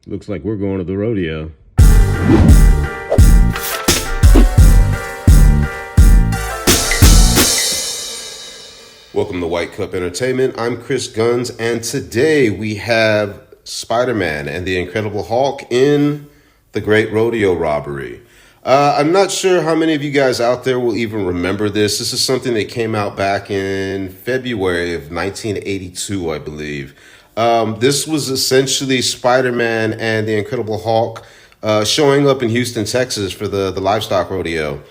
Looks like we're going to the rodeo. Welcome to White Cup Entertainment. I'm Chris Guns, and today we have Spider-Man and the Incredible Hulk in the Great Rodeo Robbery. I'm not sure how many of you guys out there will even remember this. This is something that came out back in February of 1982, I believe. This was essentially Spider-Man and the Incredible Hulk showing up in Houston, Texas for the livestock rodeo.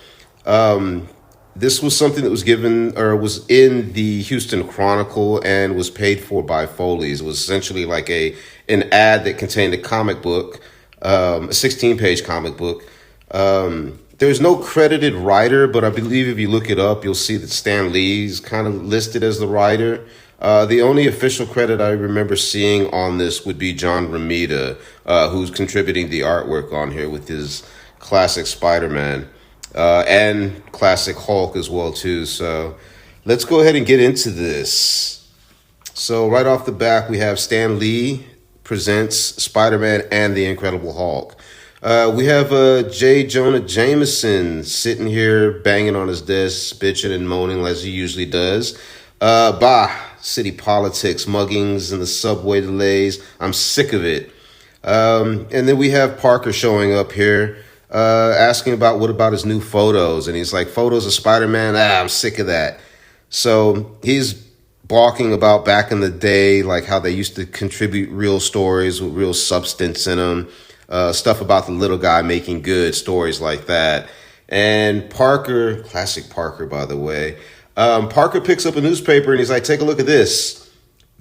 This was something that was given or was in the Houston Chronicle and was paid for by Foley's. It was essentially like an ad that contained a comic book, a 16-page comic book. There's no credited writer, but I believe if you look it up, you'll see that Stan Lee's kind of listed as the writer. The only official credit I remember seeing on this would be John Romita, who's contributing the artwork on here with his classic Spider-Man, and classic Hulk as well, too. So let's go ahead and get into this. So right off the bat, we have Stan Lee presents Spider-Man and the Incredible Hulk. We have J. Jonah Jameson sitting here banging on his desk, bitching and moaning as he usually does. City politics, muggings, and the subway delays. I'm sick of it. And then we have Parker showing up here, asking about what about his new photos. And he's like, photos of Spider-Man? I'm sick of that. So he's balking about back in the day, like how they used to contribute real stories with real substance in them. Stuff about the little guy making good, stories like that. And Parker, classic Parker, by the way, Parker picks up a newspaper and he's like, take a look at this.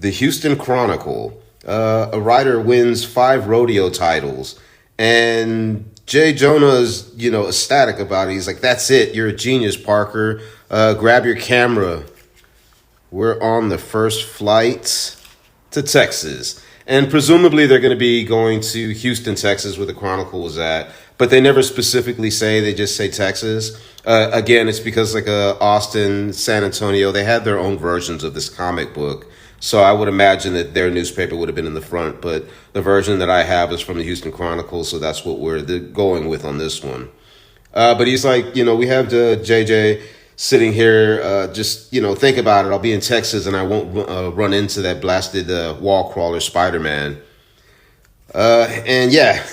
The Houston Chronicle. A writer wins 5 rodeo titles. And Jay Jonah's, ecstatic about it. He's like, that's it. You're a genius, Parker. Grab your camera. We're on the first flight to Texas. And presumably they're going to be going to Houston, Texas, where the Chronicle was at. But they never specifically say, they just say Texas. Again, it's because like Austin, San Antonio, they had their own versions of this comic book. So I would imagine that their newspaper would have been in the front. But the version that I have is from the Houston Chronicle, so that's what we're going with on this one. But he's like, we have the JJ sitting here, just, think about it. I'll be in Texas and I won't run into that blasted wall crawler Spider-Man. And yeah,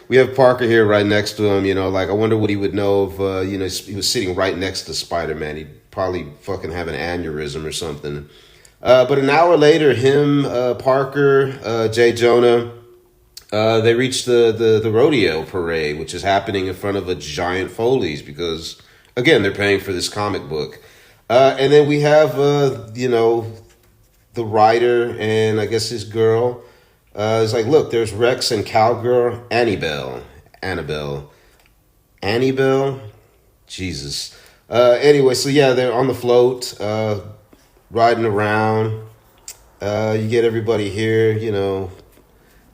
we have Parker here right next to him, like I wonder what he would know if, he was sitting right next to Spider-Man. He'd probably fucking have an aneurysm or something. But an hour later, him, Parker, Jay Jonah, they reach the rodeo parade, which is happening in front of a giant Foley's because, again, they're paying for this comic book. And then we have, the writer and I guess his girl. It's like, look, there's Rex and cowgirl Annabelle. Jesus. Anyway, so yeah, they're on the float, riding around. You get everybody here,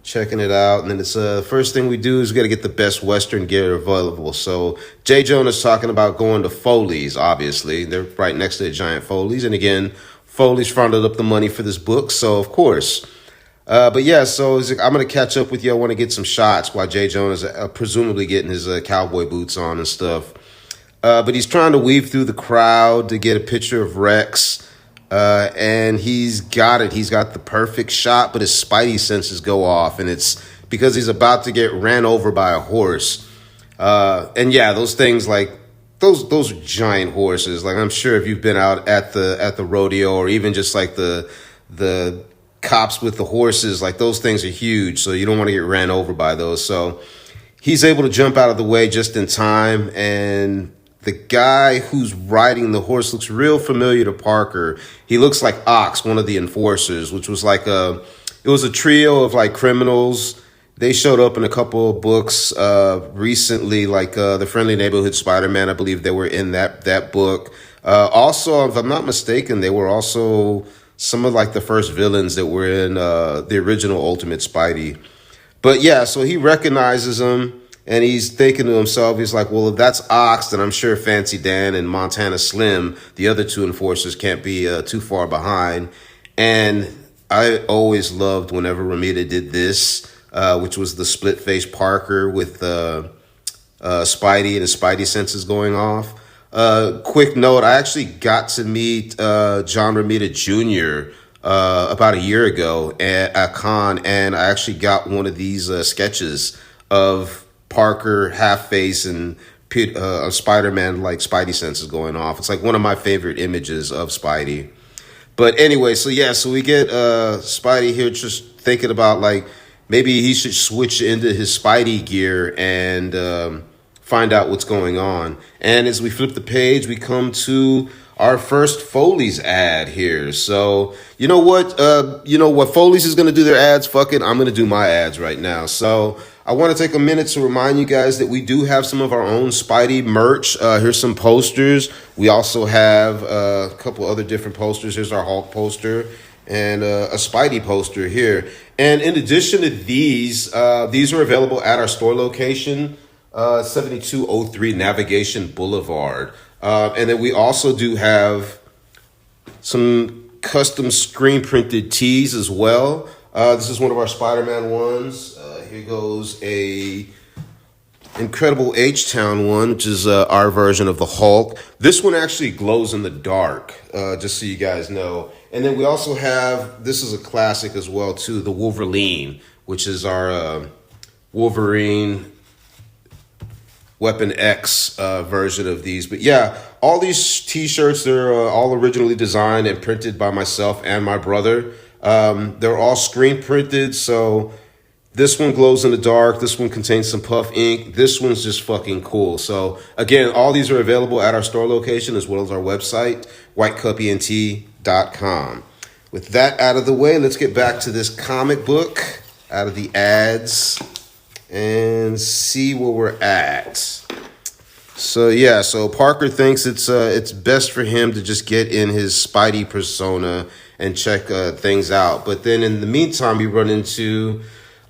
checking it out. And then it's the first thing we do is we got to get the best Western gear available. So Jay Jonah's talking about going to Foley's, obviously. They're right next to the giant Foley's. And again, Foley's fronted up the money for this book. So, of course. But yeah, so he's like, I'm going to catch up with you. I want to get some shots while Jay Jonah's presumably getting his cowboy boots on and stuff. But he's trying to weave through the crowd to get a picture of Rex. And he's got it. He's got the perfect shot, but his Spidey senses go off, and it's because he's about to get ran over by a horse. And yeah, those things like those giant horses. Like I'm sure if you've been out at the rodeo or even just like the cops with the horses, like those things are huge. So you don't want to get ran over by those. So he's able to jump out of the way just in time, and the guy who's riding the horse looks real familiar to Parker. He looks like Ox, one of the enforcers, which was like it was a trio of like criminals. They showed up in a couple of books recently, like The Friendly Neighborhood Spider-Man. I believe they were in that book. Also, if I'm not mistaken, they were also some of like the first villains that were in the original Ultimate Spidey. But yeah, so he recognizes him. And he's thinking to himself, he's like, well, if that's Ox, then I'm sure Fancy Dan and Montana Slim, the other two enforcers, can't be too far behind. And I always loved whenever Romita did this. which was the split face Parker with Spidey and his Spidey senses going off. Quick note, I actually got to meet John Romita Jr. About a year ago at a con, and I actually got one of these sketches of Parker, half-face, and Spider-Man, like Spidey senses going off. It's like one of my favorite images of Spidey. But anyway, so we get Spidey here just thinking about, like, maybe he should switch into his Spidey gear and find out what's going on. And as we flip the page, we come to our first Foley's ad here. So, you know what? Foley's is going to do their ads. Fuck it. I'm going to do my ads right now. So I want to take a minute to remind you guys that we do have some of our own Spidey merch. Here's some posters. We also have a couple other different posters. Here's our Hulk poster and a Spidey poster here. And in addition to these are available at our store location, 7203 Navigation Boulevard. And then we also do have some custom screen printed tees as well. This is one of our Spider-Man ones. Here goes a Incredible H-Town one, which is our version of the Hulk. This one actually glows in the dark, just so you guys know. And then we also have, this is a classic as well too, the Wolverine, which is our Wolverine Weapon X version of these. But yeah, all these t-shirts, they're all originally designed and printed by myself and my brother. They're all screen printed, so this one glows in the dark. This one contains some puff ink. This one's just fucking cool. So again, all these are available at our store location as well as our website, whitecupent.com. With that out of the way, let's get back to this comic book out of the ads and see where we're at. So Parker thinks it's best for him to just get in his Spidey persona and check things out. But then in the meantime, we run into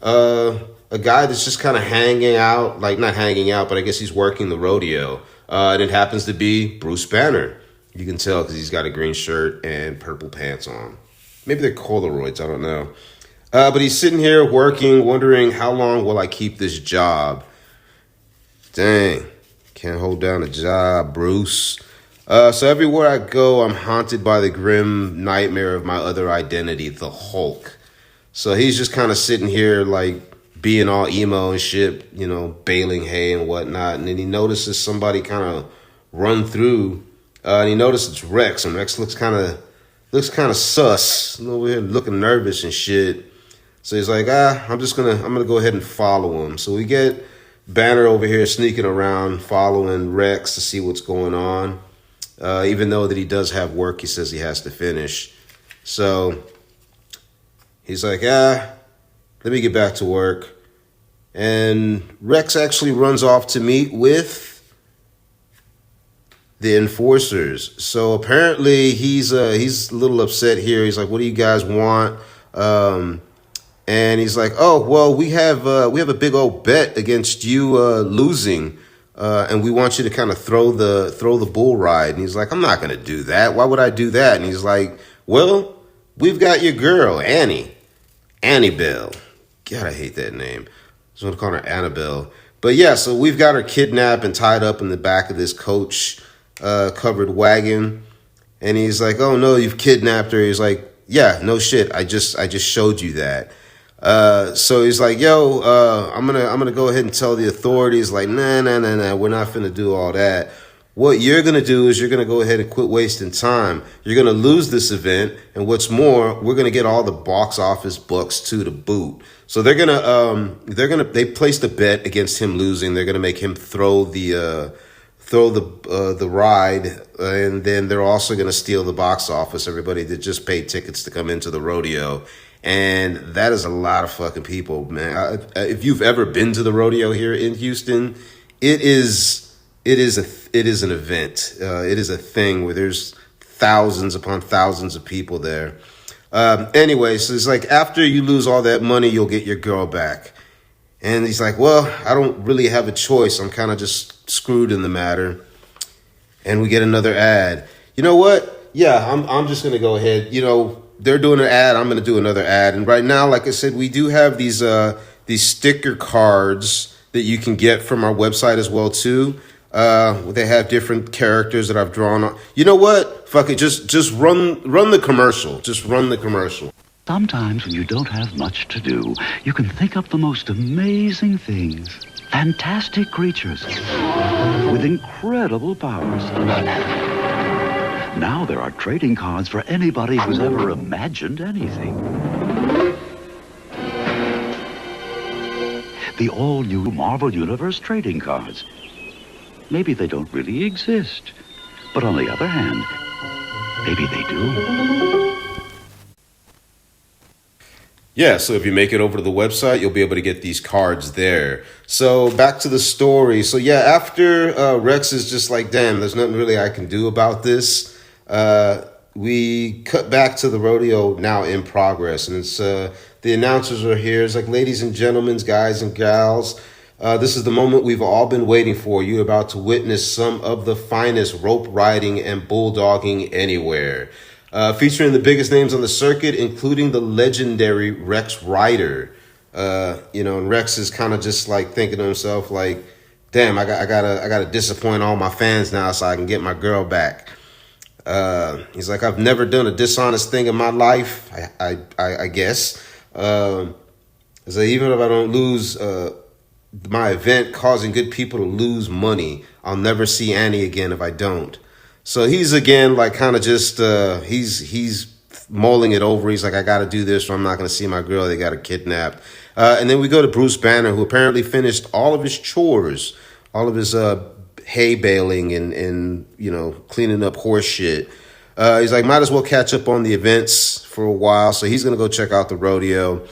a guy that's just kind of hanging out, like not hanging out, but I guess he's working the rodeo. And it happens to be Bruce Banner. You can tell because he's got a green shirt and purple pants on. Maybe they're Polaroids, I don't know. But he's sitting here working, wondering how long will I keep this job? Dang, can't hold down a job, Bruce. So everywhere I go, I'm haunted by the grim nightmare of my other identity, the Hulk. So he's just kind of sitting here like being all emo and shit, you know, baling hay and whatnot. And then he notices somebody kind of run through, and he notices it's Rex, and Rex looks kind of sus, over here looking nervous and shit. So he's like, I'm gonna go ahead and follow him. So we get Banner over here sneaking around, following Rex to see what's going on. Even though that he does have work, he says he has to finish. So he's like, let me get back to work. And Rex actually runs off to meet with the enforcers. So apparently he's a little upset here. He's like, what do you guys want? And he's like, oh, well, we have a big old bet against you losing, and we want you to kind of throw the bull ride. And he's like, I'm not going to do that. Why would I do that? And he's like, well, we've got your girl, Annie Bell. God, I hate that name. I just want to call her Annabelle. But yeah, so we've got her kidnapped and tied up in the back of this coach covered wagon. And he's like, oh no, you've kidnapped her. He's like, yeah, no shit. I just showed you that. So he's like, yo, I'm gonna go ahead and tell the authorities, like, nah, we're not finna do all that. What you're gonna do is you're gonna go ahead and quit wasting time. You're gonna lose this event, and what's more, we're gonna get all the box office bucks too to boot. So they placed a bet against him losing. They're gonna make him throw the ride, and then they're also gonna steal the box office. Everybody that just paid tickets to come into the rodeo. And that is a lot of fucking people, man. If you've ever been to the rodeo here in Houston, it is an event. It is a thing where there's thousands upon thousands of people there. Anyway, so it's like after you lose all that money, you'll get your girl back. And he's like, well, I don't really have a choice. I'm kind of just screwed in the matter. And we get another ad. You know what? Yeah, I'm just going to go ahead. You know, they're doing an ad. I'm going to do another ad. And right now, like I said, we do have these these sticker cards that you can get from our website as well too. They have different characters that I've drawn on. You know what? Fuck it. Just run the commercial. Just run the commercial. Sometimes when you don't have much to do, you can think up the most amazing things. Fantastic creatures with incredible powers. Now there are trading cards for anybody who's ever imagined anything. The all-new Marvel Universe trading cards. Maybe they don't really exist, but on the other hand, maybe they do. Yeah, so if you make it over to the website, you'll be able to get these cards there. So back to the story. So yeah, after Rex is just like, damn, there's nothing really I can do about this. We cut back to the rodeo now in progress. And it's the announcers are here. It's like, ladies and gentlemen, guys and gals, this is the moment we've all been waiting for. You're about to witness some of the finest rope riding and bulldogging anywhere. Featuring the biggest names on the circuit, including the legendary Rex Ryder. And Rex is kind of just like thinking to himself, like, damn, I gotta disappoint all my fans now so I can get my girl back. He's like, I've never done a dishonest thing in my life, I guess. So even if I don't lose my event causing good people to lose money, I'll never see Annie again if I don't. So he's again like kind of just he's mulling it over. He's like, I got to do this or I'm not going to see my girl. They got her kidnapped. And then we go to Bruce Banner, who apparently finished all of his chores, all of his hay baling and cleaning up horse shit. He's like, might as well catch up on the events for a while. So he's going to go check out the rodeo.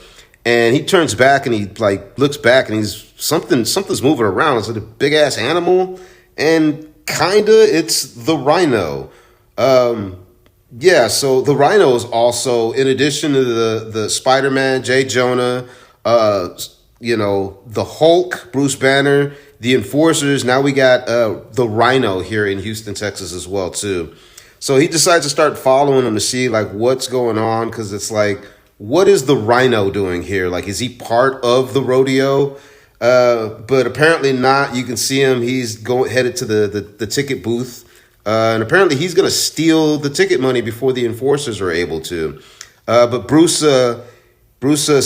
And he turns back and he like looks back and he's something's moving around. It's like a big ass animal, and it's the rhino. So the rhino is also, in addition to the Spider-Man, J. Jonah, the Hulk, Bruce Banner, the Enforcers. Now we got the rhino here in Houston, Texas as well too. So he decides to start following him to see like what's going on, because it's like, what is the rhino doing here? Like, is he part of the rodeo? But apparently not. You can see him. He's headed to the ticket booth. And apparently he's going to steal the ticket money before the Enforcers are able to. But Bruce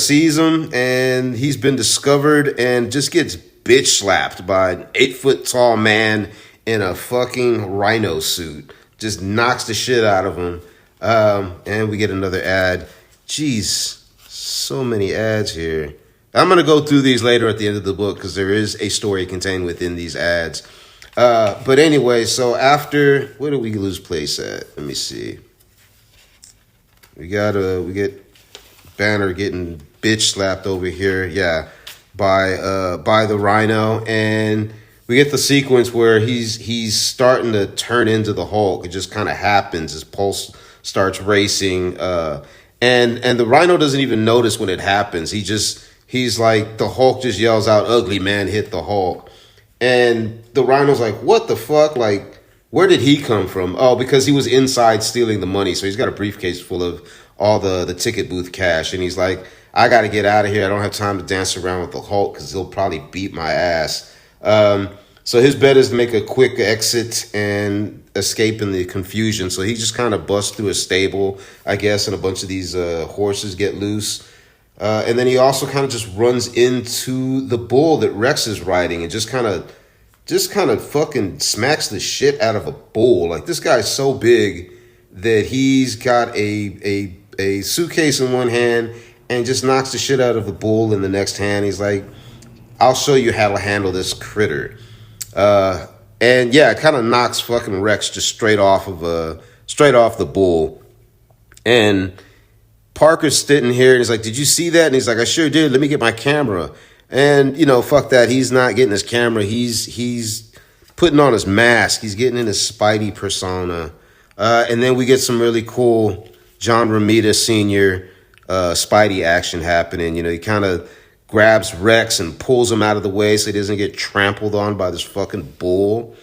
sees him, and he's been discovered and just gets bitch slapped by an 8-foot tall man in a fucking rhino suit. Just knocks the shit out of him. And we get another ad. Jeez, so many ads here. I'm going to go through these later at the end of the book because there is a story contained within these ads. But anyway, so after, where do we lose place at? Let me see. We get Banner getting bitch slapped over here. Yeah, by the rhino. And we get the sequence where he's starting to turn into the Hulk. It just kind of happens. His pulse starts racing. And the rhino doesn't even notice when it happens. He's like, the Hulk just yells out, "Ugly man hit the Hulk." And the rhino's like, what the fuck? Like, where did he come from? Oh, because he was inside stealing the money. So he's got a briefcase full of all the ticket booth cash. And he's like, I got to get out of here. I don't have time to dance around with the Hulk because he'll probably beat my ass. So his bet is to make a quick exit and escape in the confusion. So he just kind of busts through a stable, I guess, and a bunch of these horses get loose. And then he also kind of just runs into the bull that Rex is riding and just kind of fucking smacks the shit out of a bull. Like, this guy's so big that he's got a suitcase in one hand and just knocks the shit out of the bull in the next hand. He's like, I'll show you how to handle this critter. And yeah, it kind of knocks fucking Rex just straight off the bull. And Parker's sitting here and he's like, did you see that? And he's like, I sure did. Let me get my camera. And, fuck that. He's not getting his camera. He's putting on his mask. He's getting in his Spidey persona. And then we get some really cool John Romita Sr. Spidey action happening. He kind of grabs Rex and pulls him out of the way so he doesn't get trampled on by this fucking bull.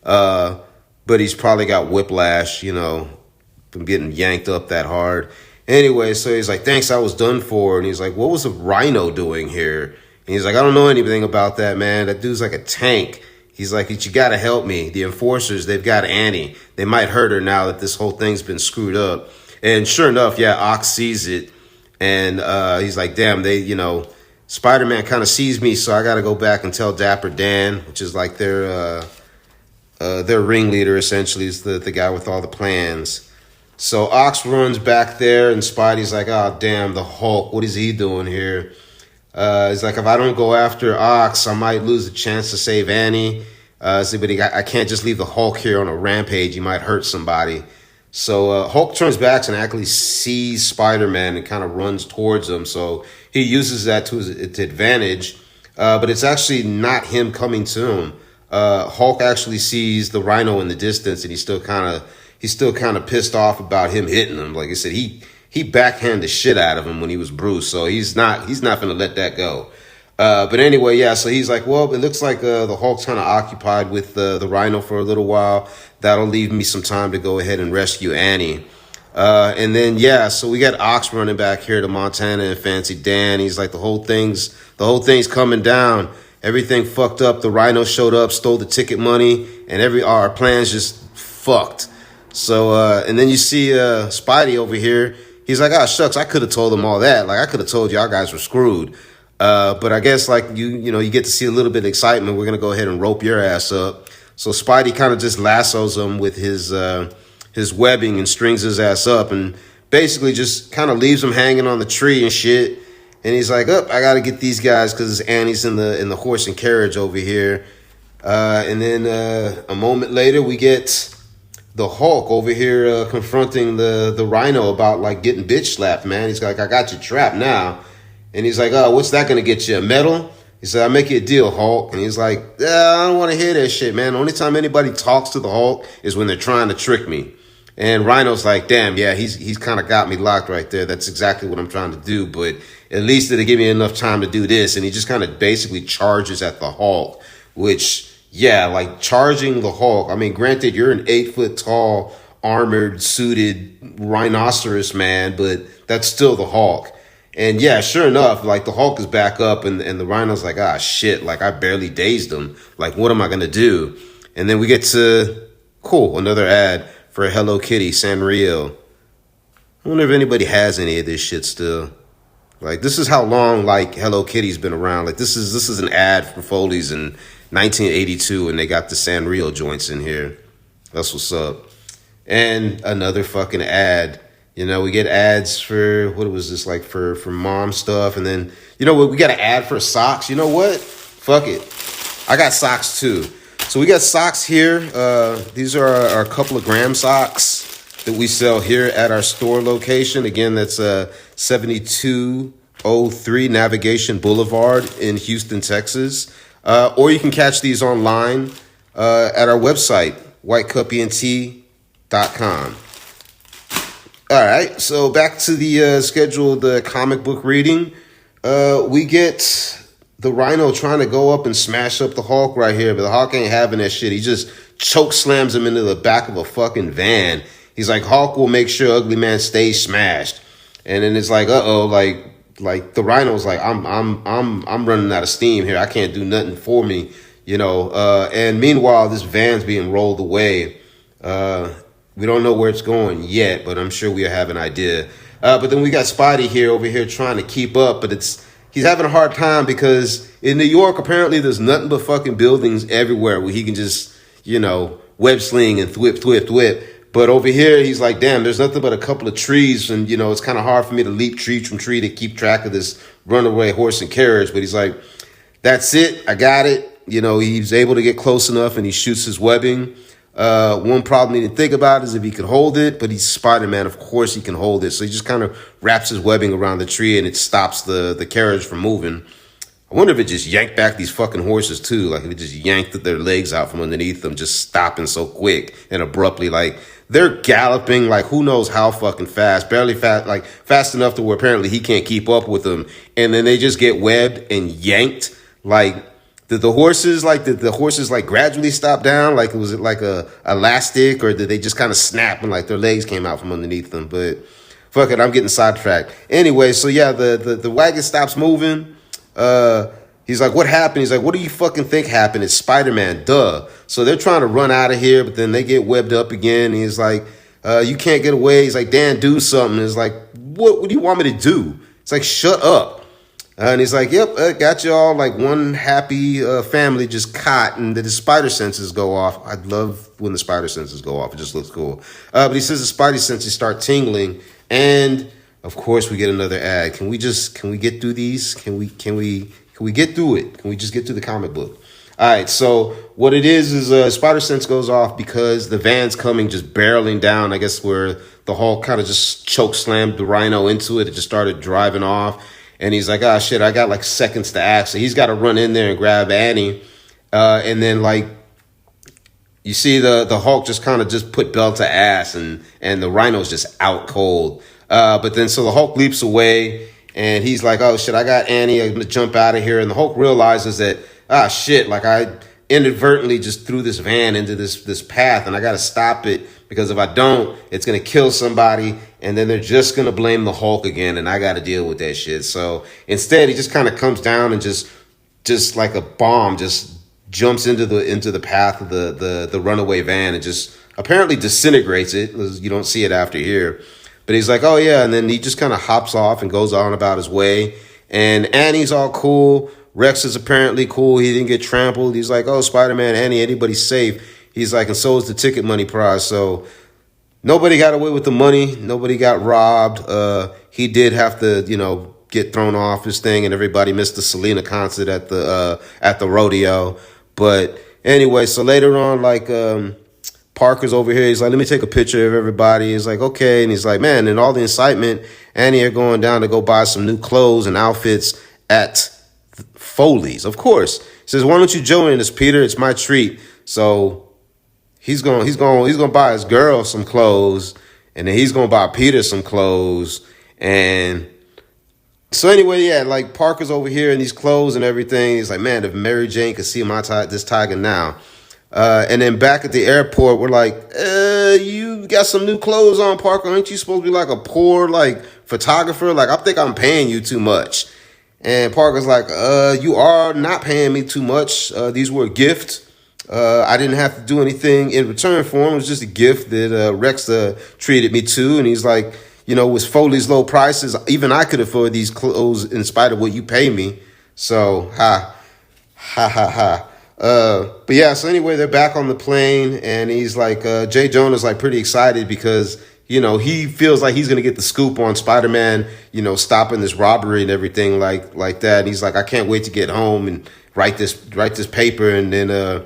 But he's probably got whiplash, from getting yanked up that hard. Anyway, so he's like, thanks, I was done for. And he's like, what was the rhino doing here? And he's like, I don't know anything about that, man. That dude's like a tank. He's like, you got to help me. The enforcers, they've got Annie. They might hurt her now that this whole thing's been screwed up. And sure enough, yeah, Ox sees it. And he's like, damn, Spider-Man kind of sees me, so I got to go back and tell Dapper Dan, which is like their ringleader, essentially, is the guy with all the plans. So Ox runs back there, and Spidey's like, oh, damn, the Hulk, what is he doing here? He's like, if I don't go after Ox, I might lose a chance to save Annie. But I can't just leave the Hulk here on a rampage. He might hurt somebody. So Hulk turns back and actually sees Spider-Man and kind of runs towards him. So he uses that to his advantage. But it's actually not him coming to him. Hulk actually sees the Rhino in the distance, and he's still kind of pissed off about him hitting him. Like I said, he backhanded the shit out of him when he was Bruce. So he's not going to let that go. But anyway, yeah, so he's like, well, it looks like the Hulk's kind of occupied with the Rhino for a little while. That'll leave me some time to go ahead and rescue Annie. And then, yeah, so we got Ox running back here to Montana and Fancy Dan. He's like, the whole thing's coming down. Everything fucked up. The Rhino showed up, stole the ticket money, and our plans just fucked. So, and then you see Spidey over here. He's like, oh, shucks, I could have told them all that. Like, I could have told y'all guys were screwed. But I guess, like, you get to see a little bit of excitement. We're going to go ahead and rope your ass up. So Spidey kind of just lassos him with his webbing and strings his ass up and basically just kind of leaves him hanging on the tree and shit. And he's like, I got to get these guys because Annie's in the horse and carriage over here. And then a moment later, we get the Hulk over here confronting the Rhino about, like, getting bitch slapped, man. He's like, I got you trapped now. And he's like, oh, what's that going to get you, a medal? He said, I'll make you a deal, Hulk. And he's like, I don't want to hear that shit, man. The only time anybody talks to the Hulk is when they're trying to trick me. And Rhino's like, damn, yeah, he's kind of got me locked right there. That's exactly what I'm trying to do. But at least it'll give me enough time to do this. And he just kind of basically charges at the Hulk, which, yeah, like charging the Hulk. I mean, granted, you're an 8-foot tall, armored, suited rhinoceros, man, but that's still the Hulk. And yeah, sure enough, like the Hulk is back up and the Rhino's like, shit, like I barely dazed him. Like, what am I going to do? And then we get to, another ad for Hello Kitty, Sanrio. I wonder if anybody has any of this shit still. Like, this is how long, like, Hello Kitty's been around. Like, this is an ad for Foley's in 1982, and they got the Sanrio joints in here. That's what's up. And another fucking ad. We get ads for, what was this, like, for mom stuff. And then, we got an ad for socks. You know what? Fuck it. I got socks, too. So we got socks here. These are our couple of gram socks that we sell here at our store location. Again, that's 7203 Navigation Boulevard in Houston, Texas. Or you can catch these online at our website, whitecupent.com. All right, so back to the scheduled comic book reading. We get the Rhino trying to go up and smash up the Hulk right here, but the Hulk ain't having that shit. He just choke slams him into the back of a fucking van. He's like, Hulk will make sure Ugly Man stays smashed. And then it's like, like the Rhino's like, I'm running out of steam here. I can't do nothing for me, And meanwhile, this van's being rolled away. We don't know where it's going yet, but I'm sure we'll have an idea. But then we got Spidey over here trying to keep up, but he's having a hard time because in New York, apparently there's nothing but fucking buildings everywhere where he can just, web sling and thwip. But over here, he's like, damn, there's nothing but a couple of trees. And, it's kind of hard for me to leap tree from tree to keep track of this runaway horse and carriage. But he's like, that's it. I got it. He's able to get close enough and he shoots his webbing. One problem he didn't think about is if he could hold it, but he's Spider-Man. Of course he can hold it. So he just kind of wraps his webbing around the tree and it stops the carriage from moving. I wonder if it just yanked back these fucking horses too. Like if it just yanked their legs out from underneath them, just stopping so quick and abruptly. Like they're galloping like who knows how fucking fast, barely fast, like fast enough to where apparently he can't keep up with them. And then they just get webbed and yanked. Like did the horses gradually stop down? Like was it like a elastic, or did they just kind of snap and like their legs came out from underneath them? But fuck it, I'm getting sidetracked. Anyway, so yeah, the wagon stops moving. He's like, what happened? He's like, what do you fucking think happened? It's Spider-Man, duh. So they're trying to run out of here, but then they get webbed up again. He's like, you can't get away. He's like, Dan, do something. He's like, what do you want me to do? It's like, shut up. And he's like, yep, got you all like one happy family just caught, and the spider senses go off. I love when the spider senses go off. It just looks cool. But he says the spidey senses start tingling, and of course we get another ad. Can we get through these? Can we get through it? Can we just get through the comic book? All right, so what it is spider sense goes off because the van's coming just barreling down, I guess, where the Hulk kind of just choke slammed the Rhino into it. It just started driving off. And he's like, oh, shit, I got like seconds to act. So he's got to run in there and grab Annie. And then, like, you see the Hulk just kind of just put bell to ass, and the Rhino's just out cold. But then so the Hulk leaps away, and he's like, oh, shit, I got Annie. I'm going to jump out of here. And the Hulk realizes that, shit, like I inadvertently just threw this van into this path, and I got to stop it, because if I don't, it's going to kill somebody, and then they're just going to blame the Hulk again, and I got to deal with that shit. So instead, he just kind of comes down and just like a bomb, just jumps into the path of the runaway van and just apparently disintegrates it. You don't see it after here. But he's like, oh, yeah, and then he just kind of hops off and goes on about his way, and Annie's all cool. Rex is apparently cool. He didn't get trampled. He's like, oh, Spider-Man, Annie, anybody's safe. He's like, and so is the ticket money prize. So nobody got away with the money. Nobody got robbed. He did have to, get thrown off his thing, and everybody missed the Selena concert at the rodeo. But anyway, so later on, like, Parker's over here. He's like, let me take a picture of everybody. He's like, okay. And he's like, man, in all the incitement, Annie are going down to go buy some new clothes and outfits at Foley's. Of course. He says, why don't you join us, Peter? It's my treat. So he's going to buy his girl some clothes, and then he's going to buy Peter some clothes. And so anyway, yeah, like Parker's over here in these clothes and everything. He's like, man, if Mary Jane could see this tiger now. And then back at the airport, we're like, you got some new clothes on, Parker. Aren't you supposed to be like a poor, like, photographer? Like, I think I'm paying you too much. And Parker's like, you are not paying me too much. These were a gift. I didn't have to do anything in return for him. It was just a gift that Rex treated me to. And he's like, with Foley's low prices, even I could afford these clothes in spite of what you pay me. So, ha. But yeah, so anyway, they're back on the plane, and he's like, J. Jonah's like pretty excited because, he feels like he's going to get the scoop on Spider-Man, stopping this robbery and everything like that. And he's like, I can't wait to get home and write this paper. And then,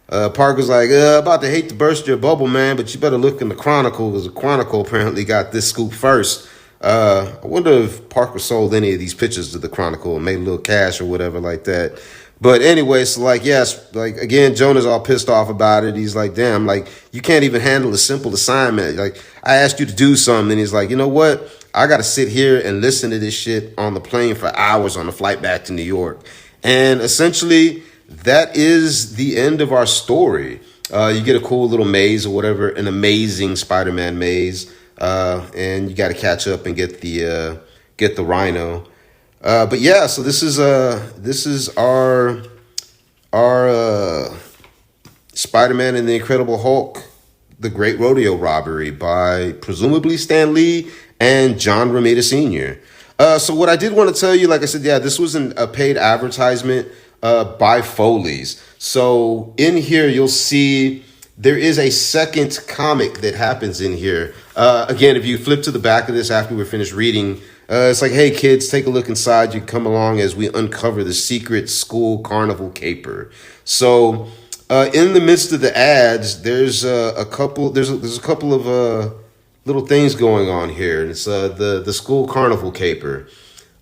Parker's like, about to hate to burst your bubble, man, but you better look in the Chronicle, because the Chronicle apparently got this scoop first. I wonder if Parker sold any of these pictures to the Chronicle and made a little cash or whatever like that. But anyway, so like, yes, like, again, Jonah's all pissed off about it. He's like, damn, like, you can't even handle a simple assignment. Like, I asked you to do something. And he's like, you know what? I got to sit here and listen to this shit on the plane for hours on the flight back to New York. And essentially, that is the end of our story. You get a cool little maze or whatever, an amazing Spider-Man maze. And you got to catch up and get the Rhino. But yeah, so this is our Spider-Man and the Incredible Hulk, The Great Rodeo Robbery by presumably Stan Lee and John Romita Sr. So what I did want to tell you, like I said, yeah, this was a paid advertisement by Foley's. So in here, you'll see there is a second comic that happens in here. Again, if you flip to the back of this after we're finished reading, it's like, hey, kids, take a look inside. You can come along as we uncover the secret school carnival caper. So in the midst of the ads, there's a couple of little things going on here. It's the school carnival caper.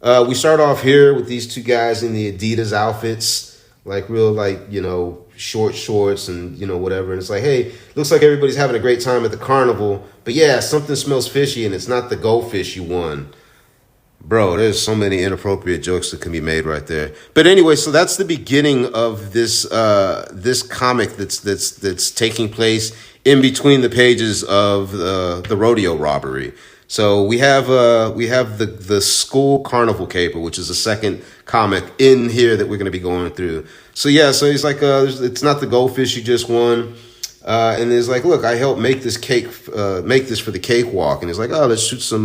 We start off here with these two guys in the Adidas outfits, like real, like, short shorts and, whatever. And it's like, hey, looks like everybody's having a great time at the carnival. But yeah, something smells fishy, and it's not the goldfish you won. Bro, there's so many inappropriate jokes that can be made right there. But anyway, so that's the beginning of this this comic that's taking place in between the pages of the rodeo robbery. So we have the school carnival caper, which is the second comic in here that we're going to be going through. So yeah, so he's like, it's not the goldfish you just won. And he's like, look, I helped make this cake, make this for the cakewalk. And he's like, oh, let's shoot some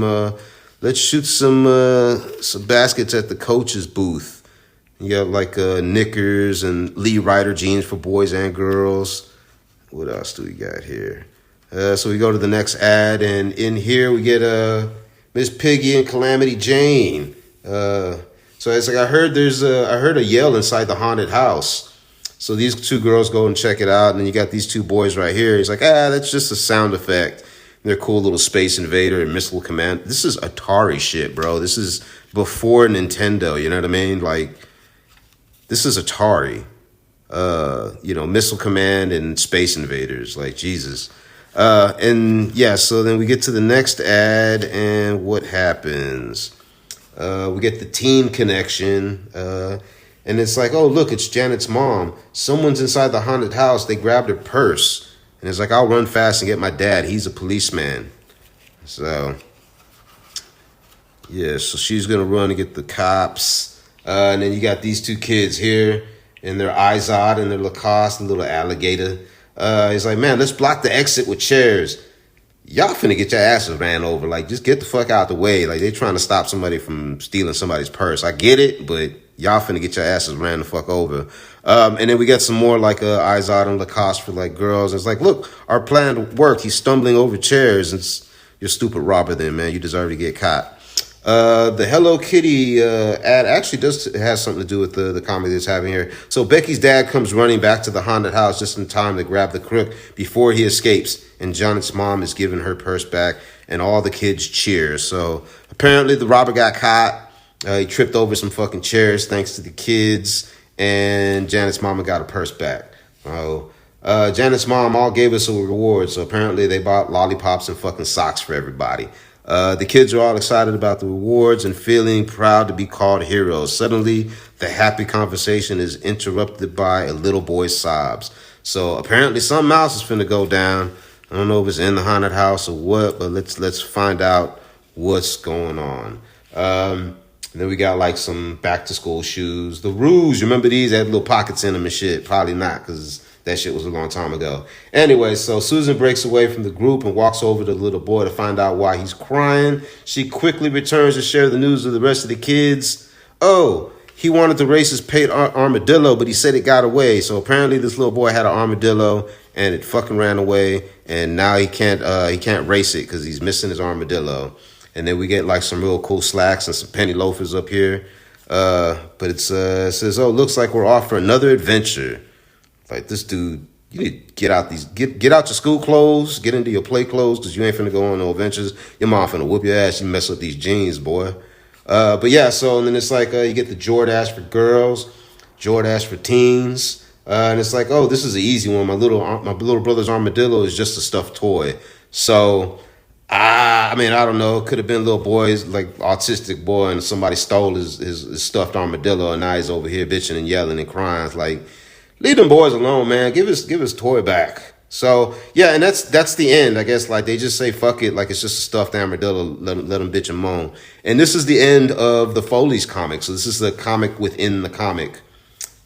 baskets at the coach's booth. You got like knickers and Lee Ryder jeans for boys and girls. What else do we got here? So we go to the next ad, and in here we get Miss Piggy and Calamity Jane. So it's like I heard a yell inside the haunted house. So these two girls go and check it out, and then you got these two boys right here. He's like, that's just a sound effect. And they're cool little Space Invader and Missile Command. This is Atari shit, bro. This is before Nintendo. You know what I mean? Like, this is Atari. Missile Command and Space Invaders. Like, Jesus. And yeah, so then we get to the next ad, and what happens? We get the teen connection, and it's like, oh, look, it's Janet's mom. Someone's inside the haunted house. They grabbed her purse, and it's like, I'll run fast and get my dad. He's a policeman. So yeah, so she's gonna run and get the cops, and then you got these two kids here in their Izod and their Lacoste, and little alligator. He's like, man, let's block the exit with chairs. Y'all finna get your asses ran over. Like, just get the fuck out the way. Like, they trying to stop somebody from stealing somebody's purse. I get it, but y'all finna get your asses ran the fuck over. And then we got some more like Izod and Lacoste for like girls. And it's like, look, our plan worked. He's stumbling over chairs. You're stupid robber then, man. You deserve to get caught. The Hello Kitty ad actually has something to do with the comedy that's happening here. So Becky's dad comes running back to the haunted house just in time to grab the crook before he escapes. And Janet's mom is giving her purse back, and all the kids cheer. So apparently the robber got caught. He tripped over some fucking chairs thanks to the kids, and Janet's mama got her purse back. Janet's mom all gave us a reward. So apparently they bought lollipops and fucking socks for everybody. The kids are all excited about the rewards and feeling proud to be called heroes. Suddenly, the happy conversation is interrupted by a little boy's sobs. So apparently something else is finna go down. I don't know if it's in the haunted house or what, but let's find out what's going on. And then we got like some back to school shoes. The Rouge, you remember these? They had little pockets in them and shit. Probably not, because that shit was a long time ago. Anyway, so Susan breaks away from the group and walks over to the little boy to find out why he's crying. She quickly returns to share the news with the rest of the kids. Oh, he wanted to race his pet armadillo, but he said it got away. So apparently this little boy had an armadillo and it fucking ran away, and now he can't race it because he's missing his armadillo. And then we get like some real cool slacks and some penny loafers up here. But it says, oh, looks like we're off for another adventure. Like, this dude, you need to get out your school clothes, get into your play clothes, because you ain't finna go on no adventures. Your mom finna whoop your ass. You mess up these jeans, boy. But yeah, so and then it's like you get the Jordache for girls, Jordache for teens. And it's like, oh, this is an easy one. My little brother's armadillo is just a stuffed toy. So, I don't know. It could have been little boys, like autistic boy, and somebody stole his stuffed armadillo, and now he's over here bitching and yelling and crying. It's like, leave them boys alone, man. Give his toy back. So yeah, and that's the end. I guess like they just say fuck it, like it's just a stuffed armadillo. Let them bitch and moan. And this is the end of the Foley's comic. So this is the comic within the comic.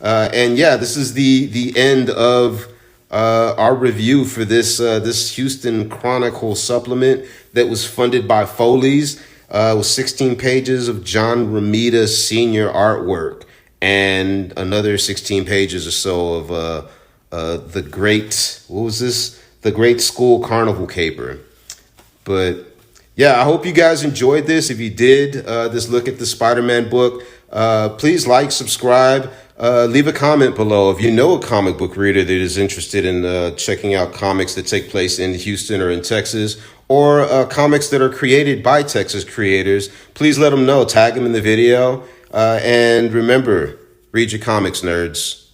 And yeah, this is the end of our review for this Houston Chronicle supplement that was funded by Foley's. It was 16 pages of John Romita Sr. artwork and another 16 pages or so of the Great School Carnival caper. But yeah, I hope you guys enjoyed this. If you did, this look at the Spider-Man book, please like, subscribe, leave a comment below. If you know a comic book reader that is interested in checking out comics that take place in Houston or in Texas, or comics that are created by Texas creators, please let them know. Tag them in the video. And remember, read your comics, nerds.